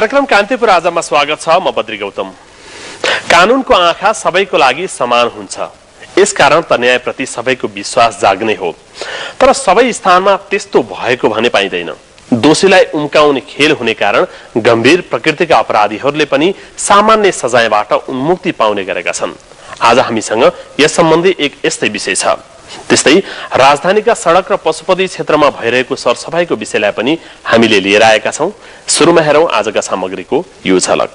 कार्यक्रम कान्तिपुर आजमा स्वागत छ। म बद्री गौतम। कानूनको आँखा सबैको लागि समान हुन्छ, यसकारण त न्यायप्रति सबैको विश्वास जाग्ने हो। तर सबै स्थानमा त्यस्तो भएको भने पाइँदैन। दोषीलाई उम्काउने खेल हुने कारण गम्भीर प्रकृतिका अपराधीहरूले पनि सामान्य सजायबाट उन्मुक्ति पाउने गरेका छन्। आज हामीसँग यस सम्बन्धी एक यस्तै विषय छ। त्यस्तै राजधानीका सडक र पशुपति क्षेत्रमा भइरहेको सरसफाईको विषयलाई पनि हामीले लिएर आएका छौं। सुरुमा हेरौं आजका सामग्रीको यो झलक।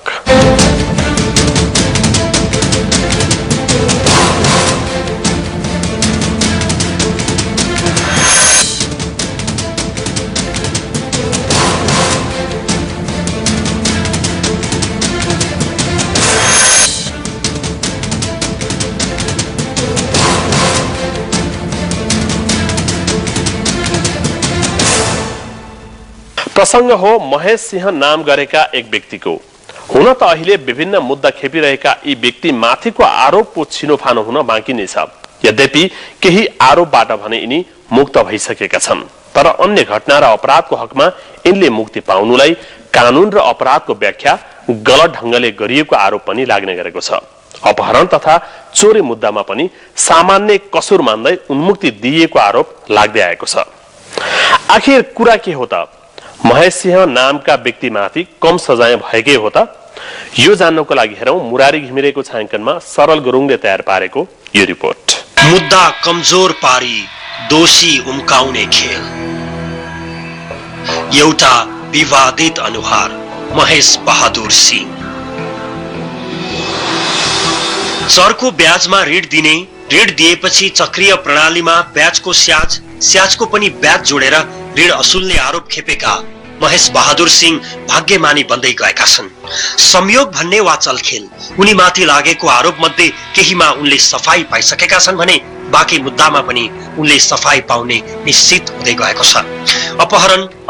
प्रसंग हो महेश सिंह नाम गरेका एक व्यक्तिको। हुन त अहिले विभिन्न मुद्दा खेपिरहेका यी व्यक्ति माथिको आरोपको छिनोफानो हुन बाँकी नै छ। यद्यपि केही आरोपबाट भने यिनी मुक्त भइसकेका छन्। तर अन्य घटना र अपराधको हकमा यिनले मुक्ति पाउनुलाई कानून र अपराधको व्याख्या गलत ढंगले गरिएको आरोप पनि लाग्ने गरेको छ। अपहरण तथा चोरी मुद्दामा पनि सामान्य कसुर मान्दै उन्मुक्ति दिइएको आरोप लाग्दै आएको छ। आखिर कुरा के हो त? महेश सिंह नामका व्यक्तिमाथि कम सजाय भएकै हो त? यो जान्नको लागि हेरौं मुरारी घिमिरेको छायाङ्कनमा सरल गुरुङले तयार पारेको यो रिपोर्ट। मुद्दा कमजोर पारी दोषी उम्काउने खेल। एउटा विवादित अनुहार महेश बहादुर सिंह। चरको ब्याजमा ऋण दिने, ऋण दिएपछि चक्रीय प्रणालीमा ब्याजको स्याजको पनि ब्याज जोडेर ऋण असुल्ने आरोप खेपेका महेश बहादुर सिंह भाग्यमानी बन्दै गएका छन्। संयोग भन्ने वा चलखेल उनी माथि लागेको आरोप मध्ये केहीमा उनले सफाई पाइसकेका छन् भने बाँकी मुद्दामा पनि उनले सफाई पाउने निश्चित हुँदै गएको छ।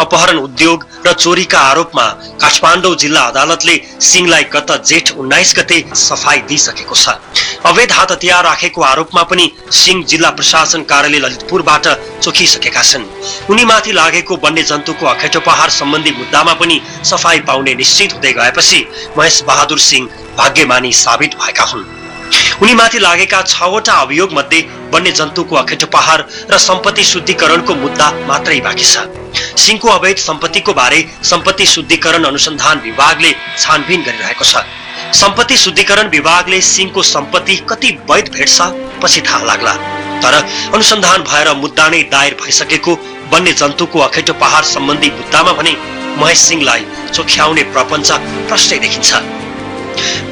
अपहरण उद्योग र चोरीका आरोपमा काठमाडौँ जिल्ला अदालतले सिंहलाई गत जेठ 19 गते सफाई दिइसकेको छ। अवैध हात हतियार राखेको आरोपमा पनि सिंह जिल्ला प्रशासन कार्यालय ललितपुरबाट चोखिसकेका छन्। उनीमाथि लागेको वन्यजन्तुको अखेटो पहाड सम्बन्धी मुद्दामा पनि सफाई पाउने निश्चित हुँदै गएपछि महेश बहादुर सिंह भाग्यमानी साबित भएका हुन्। उनीमाथि लागेका 6वटा अभियोग मध्ये वन्यजन्तुको अखेटो पहाड र सम्पत्ति शुद्धिकरणको मुद्दा मात्रै बाँकी छ। सिंहको अवैध सम्पत्तिको बारे सम्पत्ति शुद्धिकरण अनुसन्धान विभागले छानबिन गरिरहेको छ। सम्पत्ति शुद्धिकरण विभागले सिंहको सम्पत्ति कति वैध भेट्छ पछि थाहा लाग्ला। तर अनुसन्धान भएर मुद्दा नै दायर भइसकेको वन्यजन्तुको अखेटो पहाड सम्बन्धी मुद्दामा भने महेश सिंहलाई चोख्याउने प्रपञ्च प्रष्टै देखिन्छ।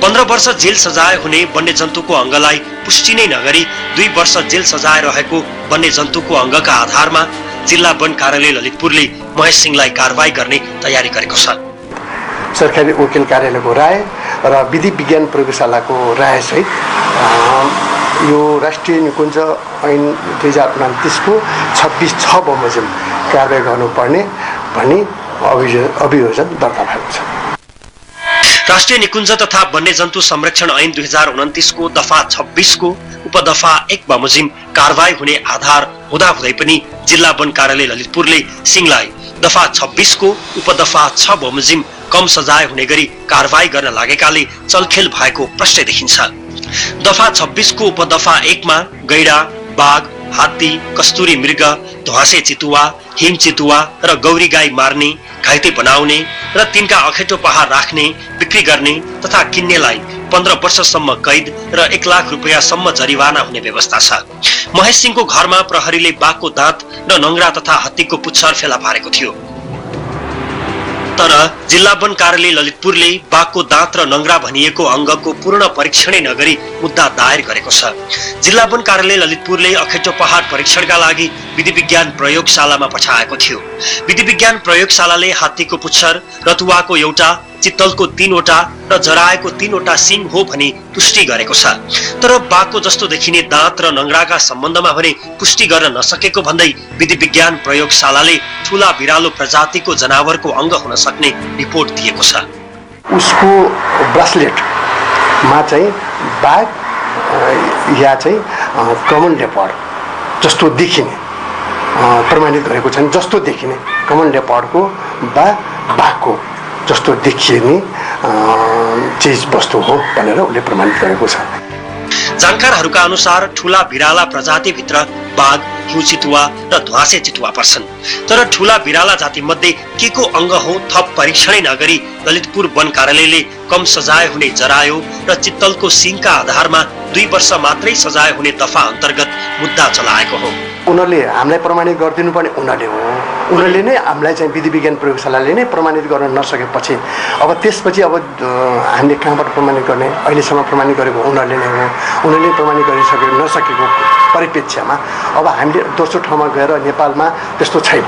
15 वर्ष जेल सजाय हुने वन्यजन्तुको अङ्गलाई पुष्टि नै नगरी 2 वर्ष जेल सजाय रहेको वन्यजन्तुको अङ्गका आधारमा जिल्ला वन कार्यालय ललितपुरले महेश सिंहलाई कारवाही गर्ने तयारी गरेको छ। सरकारी वकिल कार्यालयको राय र विधि विज्ञान प्रयोगशालाको राय सहित यो राष्ट्रिय निकुञ्ज ऐन 2029 को 26(6) बमोजिम कारवाही गर्नुपर्ने भनी अभियोजन दर्ता भएको छ। राष्ट्रिय निकुञ्ज तथा वन्यजन्तु संरक्षण ऐन 2029 को दफा 26 को उपदफा 1 बमोजिम कारवाही हुने आधार हुँदाहुँदै पनि जिल्ला वन कार्यालय ललितपुरले सिंहलाई दफा 26 को उपदफा 6 बमोजिम कम सजाय हुने गरी कारवाही गर्न लागेकाले चलखेल भएको प्रष्टै देखिन्छ। दफा 26 को उपदफा 1 मा गैडा, बाघ, हात्ती, कस्तुरी मृग, ध्वासे चितुवा, हिम चितुवा र गौरी गाई मार्ने, घाइते बनाउने र तिनका अखेटो पहाड राख्ने, बिक्री गर्ने तथा किन्नेलाई 15 वर्षसम्म कैद र 1 लाख रुपैयाँसम्म जरिवाना हुने व्यवस्था छ। महेश सिंहको घरमा प्रहरीले बाघको दाँत र नङ्ग्रा तथा हात्तीको पुच्छर फेला पारेको थियो। तर जिल्ला वन कार्यालय ललितपुरले बाघको दाँत र नङ्ग्रा भनिएको अङ्गको पूर्ण परीक्षणै नगरी मुद्दा दायर गरेको छ। जिल्ला वन कार्यालय ललितपुरले अखेटो पहाड परीक्षणका लागि विधि विज्ञान प्रयोगशालामा पठाएको थियो। विधि विज्ञान प्रयोगशालाले हात्तीको पुच्छर, रतुवाको एउटा, चित्तलको 3वटा र जराएको 3वटा सिंह हो भनी पुष्टि गरेको छ। तर बाघको जस्तो देखिने दाँत र नङ्ग्राका सम्बन्धमा भने पुष्टि गर्न नसकेको भन्दै विधि विज्ञान प्रयोगशालाले ठूला बिरालो प्रजातिको जनावरको अङ्ग हुन सक्ने रिपोर्ट दिएको छ। उसको ब्रासलेटमा चाहिँ बाघ या चाहिँ कमन लेपर्ड जस्तो देखिने प्रमाणित गरेको छन्। जस्तो देखिने कमन लेपर्डको वा बाघको जस्तो देखिने चिज वस्तु हो भनेर उसले प्रमाणित गरेको छ। जानकारहरूका अनुसार ठूला बिराला प्रजातिभित्र बाघ, हिउँ चितुवा र ध्वासे चितुवा पर्छन्। तर ठूला बिराला जाति मध्ये के को अंग हो थप परीक्षणै नगरी ललितपुर वन कार्यालयले कम सजाय हुने जरायो र चित्तलको सिङका आधारमा 2 वर्ष मात्रै सजाय हुने दफा अन्तर्गत मुद्दा चलाएको हो। उनीहरूले हामीलाई प्रमाणित गरिदिनु पर्ने उनीहरूले हो। उनीहरूले नै हामीलाई चाहिँ विधि विज्ञान प्रयोगशालाले नै प्रमाणित गर्न नसकेपछि अब त्यसपछि अब हामीले कहाँबाट प्रमाणित गर्ने? अहिलेसम्म प्रमाणित गरेको उनीहरूले नै हो। उनीहरूले प्रमाणित गरिसके नसकेको परिप्रेक्ष्यमा अब हामीले दोस्रो ठाउँमा गएर नेपालमा त्यस्तो छैन,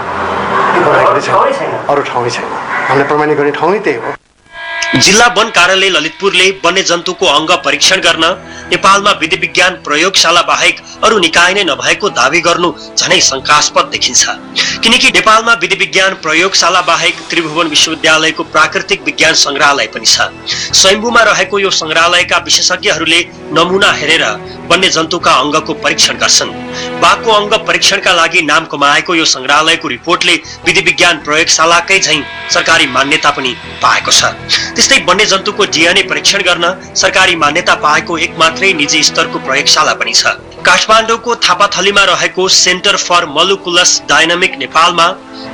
अरू ठाउँै छैन। हामीले प्रमाणित गर्ने ठाउँ त्यही हो। जिल्ला वन कार्यालय ललितपुरले वन्यजन्तुको अंग परीक्षण गर्न नेपालमा विधि विज्ञान प्रयोगशाला बाहेक अरू निकाय नै नभएको दावी गर्नु झनै शंकास्पद देखिन्छ। किनकि नेपालमा विधि विज्ञान प्रयोगशाला बाहेक त्रिभुवन विश्वविद्यालयको प्राकृतिक विज्ञान संग्रहालय पनि छ। स्वयम्भूमा रहेको यो संग्रहालयका विशेषज्ञहरूले नमुना हेरेर वन्यजन्तुका अंगको परीक्षण गर्छन्। बाघको अंग परीक्षणका लागि नाम कमाएको यो संग्रहालयको रिपोर्टले विधि विज्ञान प्रयोगशालाकै झैं सरकारी मान्यता पनि पाएको छ। त्यस्तै वन्यजन्तुको डीएनए परीक्षण गर्न सरकारी मान्यता पाएको एक मात्रै निजी स्तरको प्रयोगशाला पनि छ। काठमाडौँको थापाथलीमा रहेको सेन्टर फर मोलिकुलस डायनामिक नेपालमा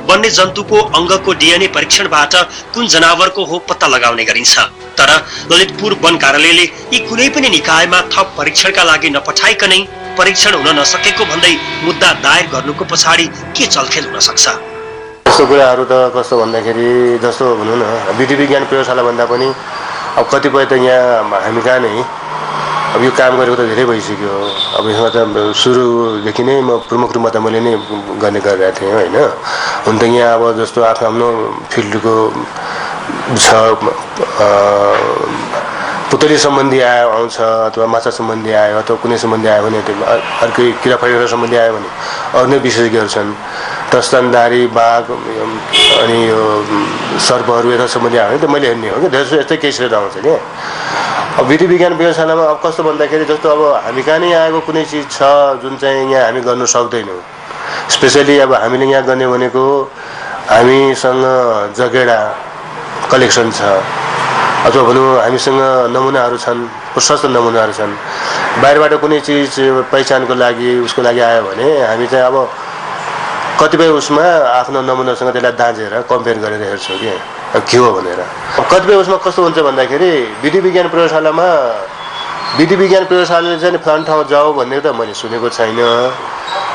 वन्यजन्तुको अंगको डीएनए परीक्षणबाट कुन जनावरको हो पत्ता लगाउने गरिन्छ। तर ललितपुर वन कार्यालयले यी कुनै पनि निकायमा थप परीक्षणका लागि नपठाइकनै परीक्षण हुन नसकेको भन्दै मुद्दा दायर गर्नुको पछाडि के चलखेल हुन सक्छ? यस्तो कुराहरू त कस्तो भन्दाखेरि जस्तो भनौँ न विधि विज्ञान प्रयोगशाला भन्दा पनि अब कतिपय त यहाँ हामी कहाँ नै अब यो काम गरेको त धेरै भइसक्यो। अब यसमा त सुरुदेखि नै म प्रमुख रूपमा त मैले नै गर्ने गरिरहेको थिएँ होइन। हुन त यहाँ अब जस्तो आफ्नो फिल्डको छ पुतली सम्बन्धी आउँछ अथवा माछा सम्बन्धी आयो अथवा कुनै सम्बन्धी आयो भने अर्कै किरा फटेरा सम्बन्धी आयो भने अरू नै विशेषज्ञहरू छन्। स्तनधारी बाघ अनि यो सर्पहरू यता सम्बन्धी आयो भने त मैले हेर्ने हो कि धेरै यस्तै केसहरू आउँछ क्या। अब विधि विज्ञान प्रयोगशालामा अब कस्तो भन्दाखेरि जस्तो अब हामी कहाँ नै आएको कुनै चिज छ जुन चाहिँ यहाँ हामी गर्न सक्दैनौँ। स्पेसली अब हामीले यहाँ गर्ने भनेको हामीसँग जगेडा कलेक्सन छ अथवा भनौँ हामीसँग नमुनाहरू छन्, प्रशस्त नमुनाहरू छन्। बाहिरबाट कुनै चिज पहिचानको लागि उसको लागि आयो भने हामी चाहिँ अब कतिपय उसमा आफ्नो नमुनासँग त्यसलाई दाँजेर कम्पेयर गरेर हेर्छौँ कि के हो भनेर। कतिपय उसमा कस्तो हुन्छ भन्दाखेरि विधि विज्ञान प्रयोगशालाले चाहिँ फलान ठाउँ जाऊ भन्ने त मैले सुनेको छैन।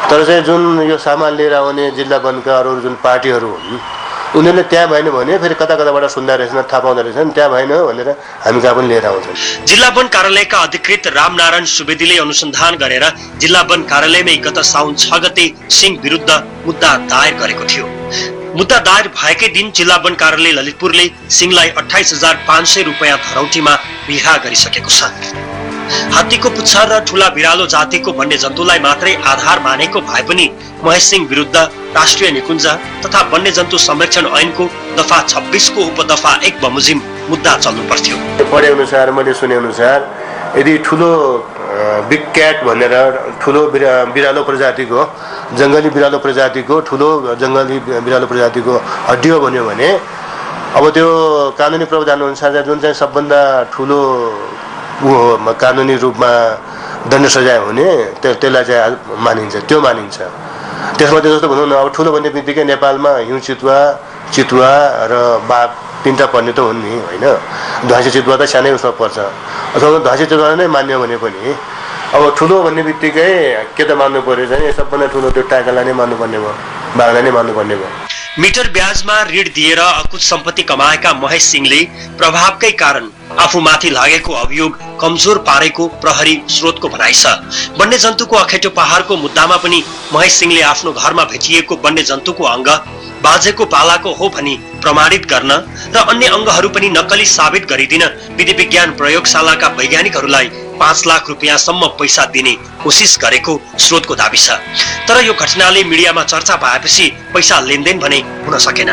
तर चाहिँ जुन यो सामान लिएर आउने जिल्ला वनका अरू जुन पार्टीहरू हुन् उनीहरूले त्यहाँ भएन भने फेरि कता कताबाट सुन्दा रहेछन् थाहा पाउँदो रहेछन् त्यहाँ भएन भनेर हामी कहाँ पनि लिएर आउँछौँ। जिल्ला वन कार्यालयका अधिकृत रामनारायण सुवेदीले अनुसन्धान गरेर जिल्ला वन कार्यालयमै गत साउन 6 गते सिंह विरुद्ध मुद्दा दायर गरेको थियो। मुद्दा दायर भएकै दिन जिल्ला वन कार्यालय ललितपुरले सिंहलाई 28,500 रुपैयाँ धरौटीमा रिहा गरिसकेको छ। हात्तीको पुच्छर र ठूला बिरालो जातिको वन्यजन्तुलाई मात्रै आधार मानेको भए पनि महेश सिंह विरुद्ध राष्ट्रिय निकुञ्ज तथा वन्यजन्तु संरक्षण ऐनको दफा 26 को उपदफा 1 बमोजिम मुद्दा चल्नु पर्थ्यो। पढे अनुसार मैले सुने अनुसार यदि ठुलो बिग क्याट भनेर ठुलो बिरालो प्रजातिको जङ्गली बिरालो प्रजातिको ठुलो जङ्गली बिरालो प्रजातिको हड्डियो भन्यो भने अब त्यो कानुनी प्रावधान अनुसार जुन चाहिँ सबभन्दा ठुलो कानुनी रूपमा दण्ड सजाय हुने त्यसलाई चाहिँ मानिन्छ, त्यो मानिन्छ। त्यसमा जस्तो भनौँ न अब ठुलो भन्ने बित्तिकै नेपालमा हिउँ चितुवा र बाघ 3टा पर्ने त हुन् नि होइन। ध्वासे चितुवा त सानै उसमा पर्छ अथवा ध्वासे चितुवा नै मान्यो भने पनि अब ठुलो भन्ने बित्तिकै के त मान्नु पर्यो चाहिँ सबभन्दा ठुलो त्यो टाइगरलाई नै मान्नुपर्ने भयो, बाघलाई नै मान्नुपर्ने भयो। मिटर ब्याजमा ऋण दिएर अकुत सम्पत्ति कमाएका महेश सिंहले प्रभावकै कारण आफूमाथि लागेको अभियोग कमजोर पारेको प्रहरी स्रोतको भनाइ छ। वन्यजन्तुको अखेटो पहाडको मुद्दामा पनि महेश सिंहले आफ्नो घरमा भेटिएको वन्यजन्तुको अंग बाजेको पालाको हो भनी प्रमाणित गर्न र अन्य अंगहरू पनि नक्कली साबित गरिदिन विधि विज्ञान प्रयोगशालाका वैज्ञानिकहरूलाई 5 लाख रुपियाँसम्म पैसा दिने कोसिस गरेको स्रोतको दाबी छ। तर यो घटनाले मिडियामा चर्चा पाएपछि पैसा लेनदेन भने हुन सकेन।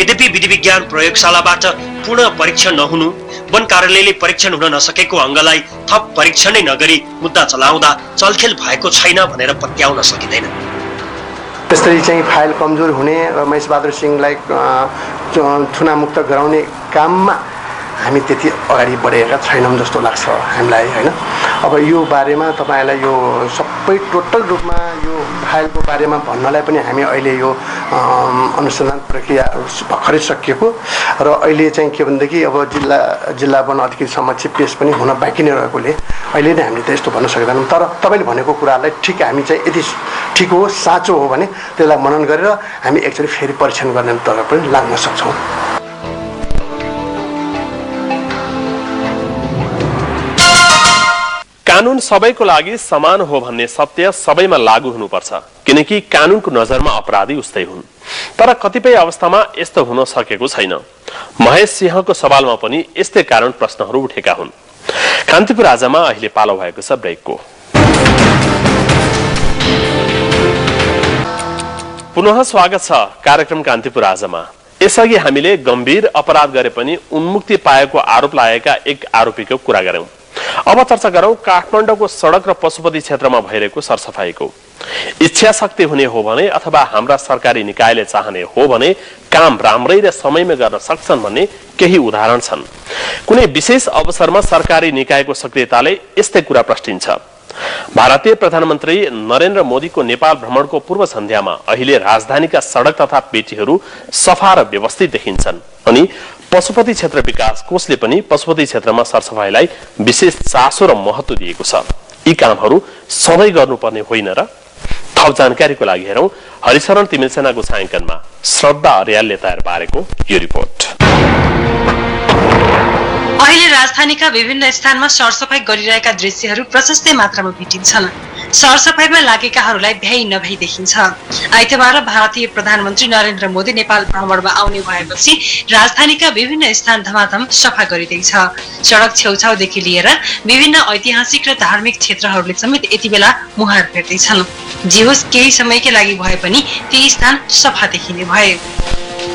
यद्यपि विधि विज्ञान प्रयोगशालाबाट पूर्ण परीक्षण नहुनु, वन कार्यालयले परीक्षण हुन नसकेको अंगलाई थप परीक्षणै नगरी मुद्दा चलाउँदा चलखेल भएको छैन भनेर पत्याउन सकिँदैन। त्यसरी चाहिँ फाइल कमजोर हुने र महेशबहादुर सिंहलाई थुनामुक्त गराउने काममा हामी त्यति अगाडि बढेका छैनौँ जस्तो लाग्छ हामीलाई होइन। अब यो बारेमा तपाईँलाई यो सबै टोटल रूपमा यो फाइलको बारेमा भन्नलाई पनि हामी अहिले यो अनुसन्धान प्रक्रिया भर्खरै सकिएको र अहिले चाहिँ के भनेदेखि अब जिल्ला वन अधिकारी समक्ष पेश पनि हुन बाँकी नै रहेकोले अहिले नै हामीले त यस्तो भन्न सक्दैनौँ। तर तपाईँले भनेको कुरालाई ठिक हामी चाहिँ यदि ठिक हो साँचो हो भने त्यसलाई मनन गरेर हामी एकचोटि फेरि परीक्षण गर्ने तर्फ पनि लाग्न सक्छौँ। कानून सबैको लागि समान हो भन्ने सत्य सबैमा लागू हुनुपर्छ, किनकि कानूनको नजरमा अपराधी उस्तै हुन्। तर कतिपय अवस्थामा यस्तो हुन सकेको छैन। महेश सिंहको सवालमा पनि यस्तै कारण प्रश्नहरू उठेका हुन्। कान्तिपुर आजमा अहिले पालो भएको छ ब्रेकको। पुनः स्वागत छ कार्यक्रम कान्तिपुर आजमा। यसअघि हामीले गम्भीर अपराध गरे पनि उन्मुक्ति पाएको आरोप लागेका एक आरोपीको कुरा गर्यौं। अब चर्चा गरौं काठमाडौँको सडक र पशुपति क्षेत्रमा भइरहेको सरसफाईको। इच्छा शक्ति हुने हो भने अथवा हाम्रा सरकारी निकायले चाहने हो भने काम राम्रै र समयमै गर्न सक्छन् भन्ने केही उदाहरण छन्। कुनै विशेष अवसरमा सरकारी निकायको सक्रियताले यस्तै कुरा प्रश्निन्छ। भारतीय प्रधानमन्त्री नरेन्द्र मोदीको नेपाल भ्रमणको पूर्व सन्ध्यामा अहिले राजधानीका सडक तथा पेटीहरू सफा र व्यवस्थित देखिन्छन् अनि पशुपति क्षेत्र विकास कोषले पनि पशुपति क्षेत्रमा सरसफाईलाई विशेष चासो र महत्व दिएको छ। यी कामहरू सधैँ गर्नुपर्ने होइन र? थप जानकारीको लागि हेरौं हरिशरण तिमिलसेनाको छायाङ्कनमा श्रद्धा अर्यालले तयार पारेको यो रिपोर्ट। अहिले राजधानीका विभिन्न स्थानमा सरसफाई गरिरहेका दृश्यहरू प्रशस्तै मात्रामा भेटिन्छन्। सरसफाईमा लागेकाहरूलाई भ्याइ नभई देखिन्छ। आइतबार भारतीय प्रधानमन्त्री नरेन्द्र मोदी नेपाल भ्रमणमा आउने भएपछि राजधानीका विभिन्न स्थान धमाधम सफा गरिँदैछ। सडक छेउछाउदेखि लिएर विभिन्न ऐतिहासिक र धार्मिक क्षेत्रहरूले समेत यति बेला मुहार फेर्दैछन्। जे होस् केही समयकै लागि भए पनि ती स्थान सफा देखिने भए।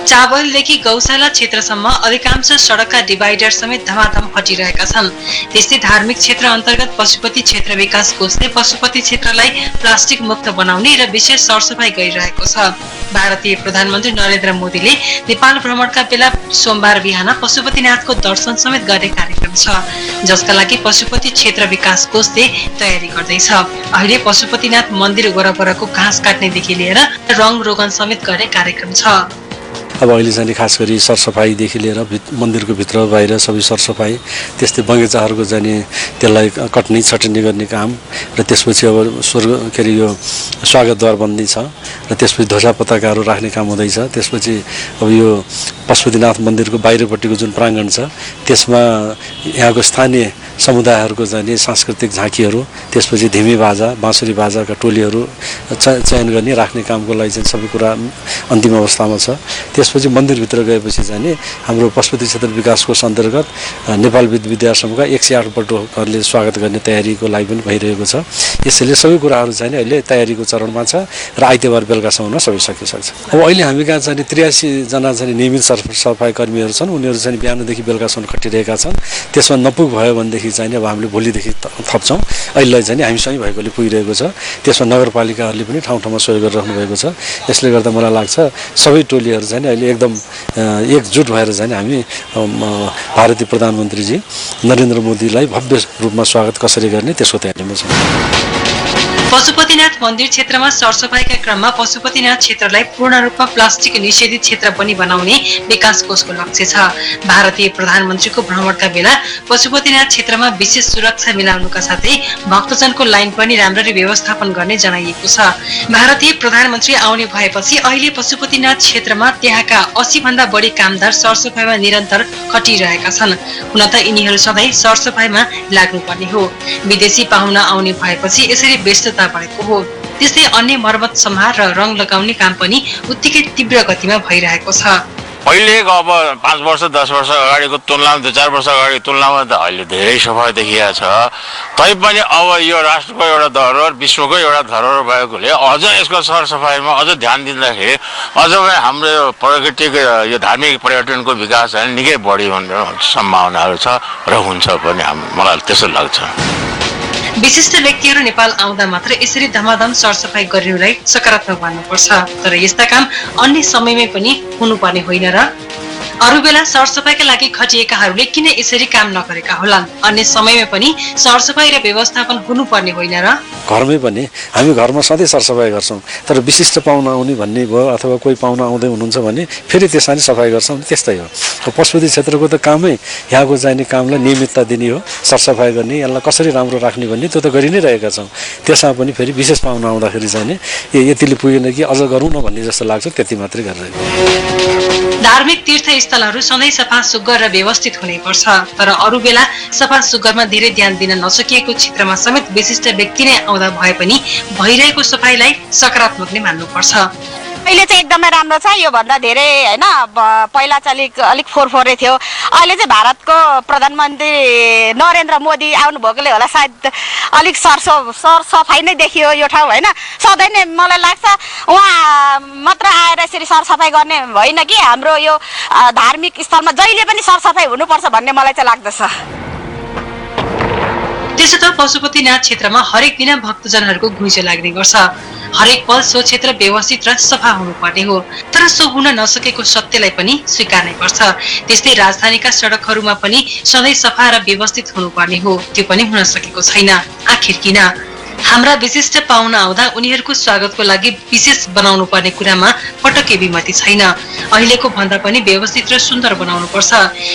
चावलदेखि गौशाला क्षेत्रसम्म अधिकांश सडकका डिभाइडर समेत धमाधम हटिरहेका छन्। त्यस्तै धार्मिक क्षेत्र अन्तर्गत पशुपति क्षेत्र विकास कोषले पशुपति क्षेत्रलाई प्लास्टिक मुक्त बनाउने र विशेष सरसफाई गरिरहेको छ। भारतीय प्रधानमन्त्री नरेन्द्र मोदीले नेपाल भ्रमणका बेला सोमबार बिहान पशुपतिनाथको दर्शन समेत गर्ने कार्यक्रम छ, जसका लागि पशुपति क्षेत्र विकास कोषले तयारी गर्दैछ। अहिले पशुपतिनाथ मन्दिर वरपरको घाँस काट्नेदेखि लिएर रङ रोगन समेत गर्ने कार्यक्रम छ। अब अहिले चाहिँ खास गरी सरसफाईदेखि लिएर मन्दिरको भित्र बाहिर सबै सरसफाई, त्यस्तै बगैँचाहरूको चाहिँ त्यसलाई कट्ने छटनी गर्ने काम र त्यसपछि अब यो स्वागतद्वार बन्दी छ र त्यसपछि ध्वजा पताकाहरू राख्ने काम हुँदैछ। त्यसपछि अब यो पशुपतिनाथ मन्दिरको बाहिरपट्टिको जुन प्राङ्गण छ त्यसमा यहाँको स्थानीय समुदायहरूको चाहिँ सांस्कृतिक झाँकीहरू, त्यसपछि धिमी बाजा बाँसुरी बाजाका टोलीहरू चयन गर्ने राख्ने कामको लागि चाहिँ सबै कुरा अन्तिम अवस्थामा छ। त्यसपछि मन्दिरभित्र गएपछि चाहिँ हाम्रो पशुपति क्षेत्र विकास कोष अन्तर्गत नेपाल विद्या समूहका 108 पटुहरूले स्वागत गर्ने तयारीको लागि पनि भइरहेको छ। यसैले सबै कुराहरू चाहिँ अहिले तयारीको चरणमा छ र आइतबार बेलुकासम्म सबै सकिसक्छ। अब अहिले हामी कहाँ चाहिँ 83 जना चाहिँ नियमित सरसफाई कर्मीहरू छन्। उनीहरू चाहिँ बिहानदेखि बेलुकासम्म खटिरहेका छन्। त्यसमा नपुग भयो भनेदेखि चाहिँ अब हामीले भोलिदेखि थप्छौँ। अहिले चाहिँ हामीसँगै भएकोले पुगिरहेको छ। त्यसमा नगरपालिकाहरूले पनि ठाउँ ठाउँमा सहयोग गरिराख्नु भएको छ। यसले गर्दा मलाई लाग्छ सबै टोलीहरू चाहिँ अहिले एकदम एकजुट भएर चाहिँ हामी भारतीय प्रधानमन्त्रीजी नरेन्द्र मोदीलाई भव्य रूपमा स्वागत कसरी गर्ने त्यसको तयारीमा छौँ। पशुपतिनाथ मन्दिर क्षेत्रमा सरसफाईका क्रममा पशुपतिनाथ क्षेत्रलाई पूर्ण रूपमा प्लास्टिक निषेधित क्षेत्र पनि बनाउने विकास कोषको लक्ष्य छ। भारतीय प्रधानमन्त्रीको भ्रमणका बेला पशुपतिनाथ क्षेत्रमा विशेष सुरक्षा मिलाउनुका साथै भक्तजनको लाइन पनि राम्ररी व्यवस्थापन गर्ने जनाइएको छ। भारतीय प्रधानमन्त्री आउने भएपछि अहिले पशुपतिनाथ क्षेत्रमा त्यहाँका 80 भन्दा बढी कामदार सरसफाईमा निरन्तर खटिरहेका छन्। हुन त यिनीहरू सधैँ सरसफाईमा लाग्नुपर्ने हो। विदेशी पाहुना आउने भएपछि यसरी व्यस्तता बढेको हो। त्यस्तै अन्य मर्मत सम्हार र रङ लगाउने काम पनि उत्तिकै तीव्र गतिमा भइरहेको छ। पहिलेको अब 5 वर्ष 10 वर्ष अगाडिको तुलनामा 2-4 वर्ष अगाडिको तुलनामा त अहिले धेरै सफा देखिया छ। तैपनि अब यो राष्ट्रको एउटा धरोहर, विश्वको एउटा धरोहर भएकोले अझ यसको सरसफाइमा अझ ध्यान दिँदाखेरि अझ हाम्रो यो प्राकृतिक यो धार्मिक पर्यटनको विकास निकै बढी हुने सम्भावनाहरू छ र हुन्छ पनि मलाई त्यसो लाग्छ। विशिष्ट व्यक्तिहरू नेपाल आउँदा मात्र यसरी धमाधम सरसफाई गर्नेलाई सकारात्मक मान्नुपर्छ। तर यस्ता काम अन्य समयमै पनि हुनुपर्ने होइन र? अरू बेला सरसफाइका लागि खटिएकाहरूले किन यसरी काम नगरेका होलान्? अन्य समयमा पनि सरसफाइ र व्यवस्थापन हुनुपर्ने होइन र? घरमै पनि हामी घरमा सधैँ सरसफाइ गर्छौँ, तर विशिष्ट पाहुना आउने भन्ने भयो अथवा कोही पाहुना आउँदै हुनुहुन्छ भने फेरि त्यसमा सफाइ गर्छौँ। त्यस्तै हो। पशुपति क्षेत्रको त कामै यहाँको चाहिने कामलाई नियमितता दिने हो, सरसफाइ गर्ने, यसलाई कसरी राम्रो राख्ने भन्ने त्यो त गरि नै रहेका छौँ। त्यसमा पनि फेरि विशेष पाहुना आउँदाखेरि चाहिँ यतिले पुगेन कि अझ गरौँ न भन्ने जस्तो लाग्छ, त्यति मात्रै गरिरहेको। धार्मिक तीर्थस्थलहरू सधैँ सफा सुग्घर र व्यवस्थित हुनैपर्छ, तर अरू बेला सफा सुग्घरमा धेरै ध्यान दिन नसकिएको क्षेत्रमा समेत विशिष्ट व्यक्ति नै आउँदा भए पनि भइरहेको सफाइलाई सकारात्मक नै मान्नुपर्छ। अहिले चाहिँ एकदमै राम्रो छ। यो भन्दा धेरै हैन, पहिला चाहिँ अलिक फोहोरै थियो। अहिले चाहिँ भारतको प्रधानमन्त्री नरेन्द्र मोदी आउनुभएकोले होला सायद अलिक सरसफाइ नै देखियो यो ठाउँ हैन। सधैँ नै मलाई लाग्छ उहाँ मात्र आएर यसरी सरसफाइ गर्ने होइन कि हाम्रो यो धार्मिक स्थलमा जहिले पनि सरसफाइ हुनुपर्छ भन्ने मलाई चाहिँ लाग्दछ। त्यसो त पशुपतिनाथ क्षेत्रमा हरेक दिन भक्तजनहरूको घुइँचो लाग्ने गर्छ। हरेक पल सो क्षेत्र व्यवस्थित र सफा हुनुपर्ने हो, तर सो हुन नसकेको सत्यलाई पनि स्वीकार्नै पर्छ। त्यस्तै राजधानीका सडकहरूमा पनि सधैँ सफा र व्यवस्थित हुनुपर्ने हो, त्यो पनि हुन सकेको छैन। आखिर किन? हाम्रा विशिष्ट पाहुना आउँदा उनीहरूको स्वागतको लागि विशेष बनाउनु पर्ने कुरामा पटक्कै विमति छैन। अहिलेको भन्दा पनि व्यवस्थित र सुन्दर बनाउनु पर्छ,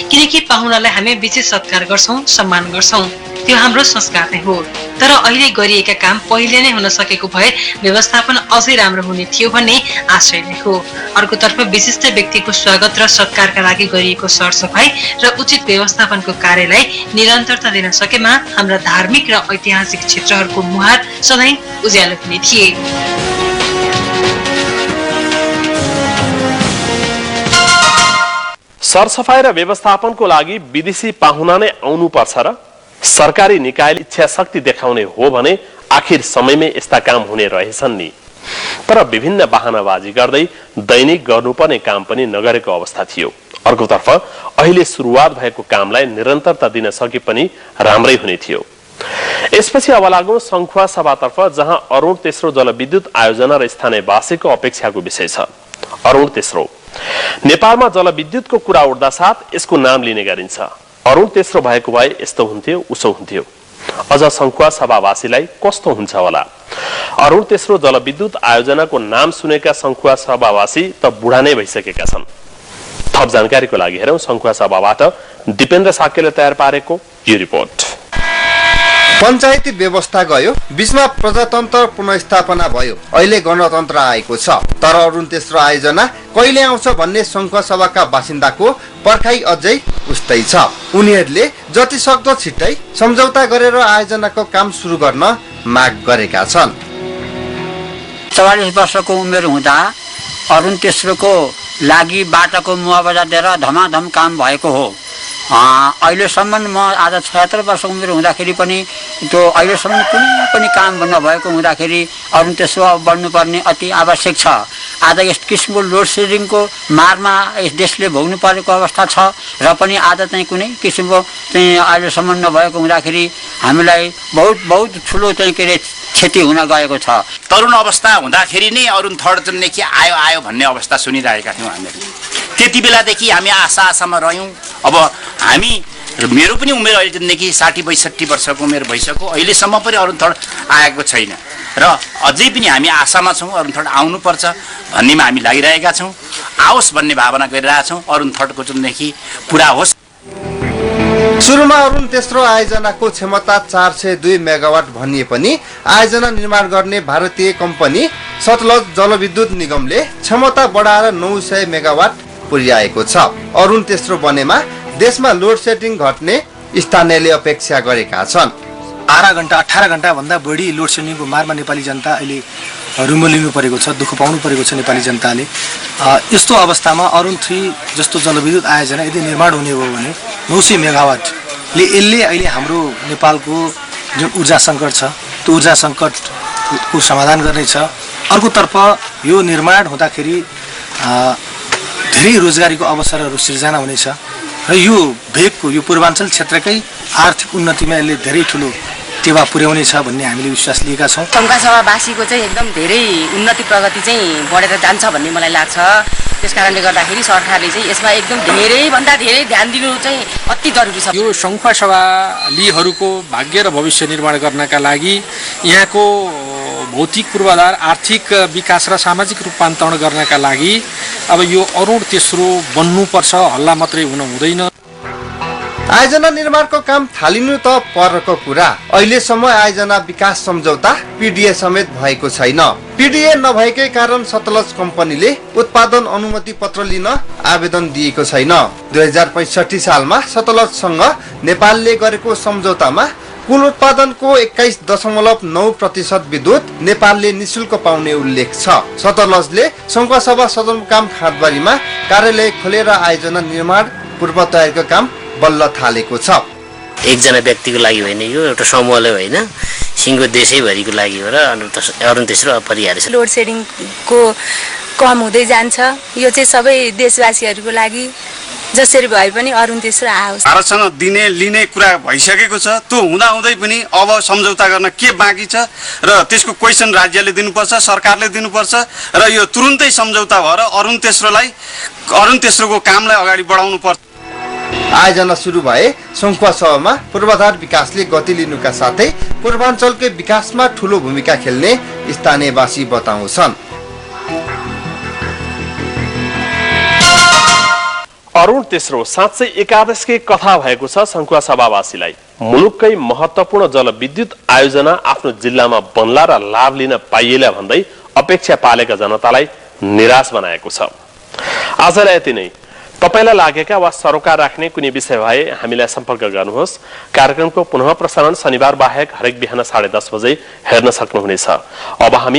किनकि पाहुनालाई हामी विशेष सत्कार गर्छौं, सम्मान गर्छौं। त्यो हाम्रो संस्कार नै हो। तर अहिले गरिएका काम पहिले नै हुन सकेको भए व्यवस्थापन अझै राम्रो हुने थियो भन्ने आशय नै हो। अर्कोतर्फ विशिष्ट व्यक्तिको स्वागत र सत्कारका लागि गरिएको सरसफाइ र उचित व्यवस्थापनको कार्यलाई निरन्तरता दिन सकेमा हाम्रा धार्मिक र ऐतिहासिक क्षेत्रहरूको मुहार सधैँ उज्यालो हुने थिए। सरसफाइ र व्यवस्थापनको लागि विदेशी पाहुना नै आउनु पर्छ र सरकारी निकायले इच्छा शक्ति देखाउने हो भने आखिर समयमै यस्ता काम हुने रहेछन् नि। तर विभिन्न बहानाबाजी गर्दै दैनिक गर्नुपर्ने काम पनि नगरेको अवस्था थियो। अर्कोतर्फ अहिले सुरुवात भएको कामलाई निरन्तरता दिन सके पनि राम्रै हुने थियो। यसपछि अब लागौं संखुवा सभातर्फ, जहाँ अरुण तेस्रो जलविद्युत आयोजना र स्थानीयवासीको अपेक्षाको विषय छ। अरुण तेस्रो नेपालमा जलविद्युतको कुरा उठ्दा साथ यसको नाम लिने गरिन्छ। अरुण तेस्रो भएको भए यस्तो हुन्थ्यो, उसो हुन्थ्यो। अझ संखुवा सभावासीलाई कस्तो हुन्छ होला? अरुण तेस्रो जलविद्युत आयोजनाको नाम सुनेका संखुवा सभावासी त बुढा नै भइसकेका छन्। थप जानकारीको लागि हेरौं संखुवा सभाबाट दिपेन्द्र साकेले तयार पारेको यो रिपोर्ट। पञ्चायती व्यवस्था गयो, बीचमा प्रजातन्त्र पुनर्स्थापना भयो, अहिले गणतन्त्र आएको छ। तर अरुण तेस्रो आयोजना कहिले आउँछ भन्ने संखुवा सभाका बासिन्दाको पर्खाइ अझै उस्तै छ। उनीहरूले जति सक्दो छिट्टै सम्झौता गरेर आयोजनाको काम सुरु गर्न माग गरेका छन्। 44 वर्षको उमेर हुँदा अरुण तेस्रोको लागि बाटाको मुआवजा दिएर धमाधम काम भएको हो। अहिलेसम्म म आज 76 वर्ष उमेर हुँदाखेरि पनि त्यो अहिलेसम्म कुनै पनि काम नभएको हुँदाखेरि अरुण तेस्रो बढ्नुपर्ने अति आवश्यक छ। आज यस किसिमको लोड सेडिङको मारमा यस देशले भोग्नु परेको अवस्था छ र पनि आज चाहिँ कुनै किसिमको चाहिँ अहिलेसम्म नभएको हुँदाखेरि हामीलाई बहुत ठुलो चाहिँ के अरे क्षति हुन गएको छ। तरुण अवस्था हुँदाखेरि नै अरुण थर्ड जनदेखि आयो भन्ने अवस्था सुनिरहेका थियौँ हामीहरू। त्यति बेलादेखि हामी आशामा रह्यौँ। अब हामी मेरो पनि उमेर अहिलेदेखि 60-62 वर्षको उमेर भइसक्यो, अहिलेसम्म पनि अरुण थर्ड आएको छैन र अझै पनि हामी आशामा छौँ अरुण थर्ड आउनुपर्छ भन्नेमा हामी लागिरहेका छौँ। आओस् भन्ने भावना गरिरहेका छौँ, अरुण थर्डको जुनदेखि पुरा होस्। सुरुमा अरुण तेस्रो आयोजनाको क्षमता 402 मेगावाट भनिए पनि आयोजना निर्माण गर्ने भारतीय कम्पनी सतलज जलविद्युत निगमले क्षमता बढाएर 900 मेगावाट पुर्याएको छ। अरुण तेस्रो बनेमा देशमा लोड सेडिङ घट्ने स्थानीयले अपेक्षा गरेका छन्। 18 घण्टा भन्दा बढी लोड सेडिङको मारमा नेपाली जनता अहिले रुमो लिनु परेको छ, दुःख पाउनु परेको छ नेपाली जनताले। यस्तो अवस्थामा अरुण 3 जस्तो जलविद्युत आयोजना यदि निर्माण हुने हो भने 900 मेगावाटले यसले अहिले हाम्रो नेपालको जुन ऊर्जा सङ्कट छ त्यो ऊर्जा सङ्कटको समाधान गर्नेछ। अर्कोतर्फ यो निर्माण हुँदाखेरि धेरै रोजगारीको अवसरहरू सिर्जना हुनेछ र यो भेगको यो पूर्वाञ्चल क्षेत्रकै आर्थिक उन्नतिमा यसले धेरै ठुलो टेवा पुर्याउनेछ भन्ने हामीले विश्वास लिएका छौँ। संखुवा सभावासीको चाहिँ एकदम धेरै उन्नति प्रगति चाहिँ बढेर जान्छ भन्ने मलाई लाग्छ। त्यसकारणले गर्दाखेरि सरकारले चाहिँ यसमा एकदम धेरैभन्दा धेरै ध्यान दिनु चाहिँ अति जरुरी छ। यो संखुवासभालीहरूको भाग्य र भविष्य निर्माण गर्नका लागि यहाँको भौतिक पूर्वाधार आर्थिक विकास र सामाजिक रूपान्तरण गर्नका लागि अब यो अरुण तेस्रो बन्नुपर्छ, हल्ला मात्रै हुन हुँदैन। आयोजना निर्माणको काम थालिनु त परको कुरा, अहिलेसम्म आयोजना विकास सम्झौता पीडीए समेत भएको छैन। पीडीए नभएकै कारण सतलज कम्पनीले उत्पादन अनुमति पत्र लिन आवेदन दिएको छैन। 2065 सालमा सतलजसँग नेपालले गरेको सम्झौतामा कुल उत्पादनको 21.9% विद्युत नेपालले निशुल्क पाउने उल्लेख छ। सतलजले संखुवासभा सदरमुकाम खाँदबारीमा कार्यालय खोलेर आयोजना निर्माण पूर्व तयारीको काम बल्ल थालेको छ। एकजना व्यक्तिको लागि होइन, यो एउटा समूहले होइन, सिङ्गो देशैभरिको लागि हो र अरुण तेस्रो अपरिहार्य छ। लोड सेडिङको कम हुँदै जान्छ, यो चाहिँ सबै देशवासीहरूको लागि जसरी भए पनि अरुण तेस्रो आओस्। भारतसँग दिने लिने कुरा भइसकेको छ, त्यो हुँदाहुँदै पनि अब सम्झौता गर्न के बाँकी छ र त्यसको क्वेसन राज्यले दिनुपर्छ, सरकारले दिनुपर्छ र यो तुरुन्तै सम्झौता भएर अरुण तेस्रोको कामलाई अगाडि बढाउनु पर्छ। आयोजना सुरु भए संखुवासभामा पूर्वाधार विकासले गति लिनुका साथै पूर्वाञ्चलकै विकासमा ठूलो भूमिका खेल्ने स्थानीयवासी बताउँछन्। अरुण तेस्रो साँच्चै एकादशकै कथा भएको छ। संखुवासभावासीलाई मुलुककै महत्वपूर्ण जलविद्युत आयोजना आफ्नो जिल्लामा बन्ला र लाभ लिन पाइएला भन्दै अपेक्षा पालेका जनतालाई निराश बनाएको छ। आजलाई यति नै। तपाईलाई लागेका वा सरोकार राख्ने कुनै विषय भए हामीलाई सम्पर्क गर्नुहोस्। कार्यक्रमको पुनः प्रसारण शनिबार बाहेक हरेक बिहान 10:30 बजे हेर्न सक्नुहुनेछ। अब हामी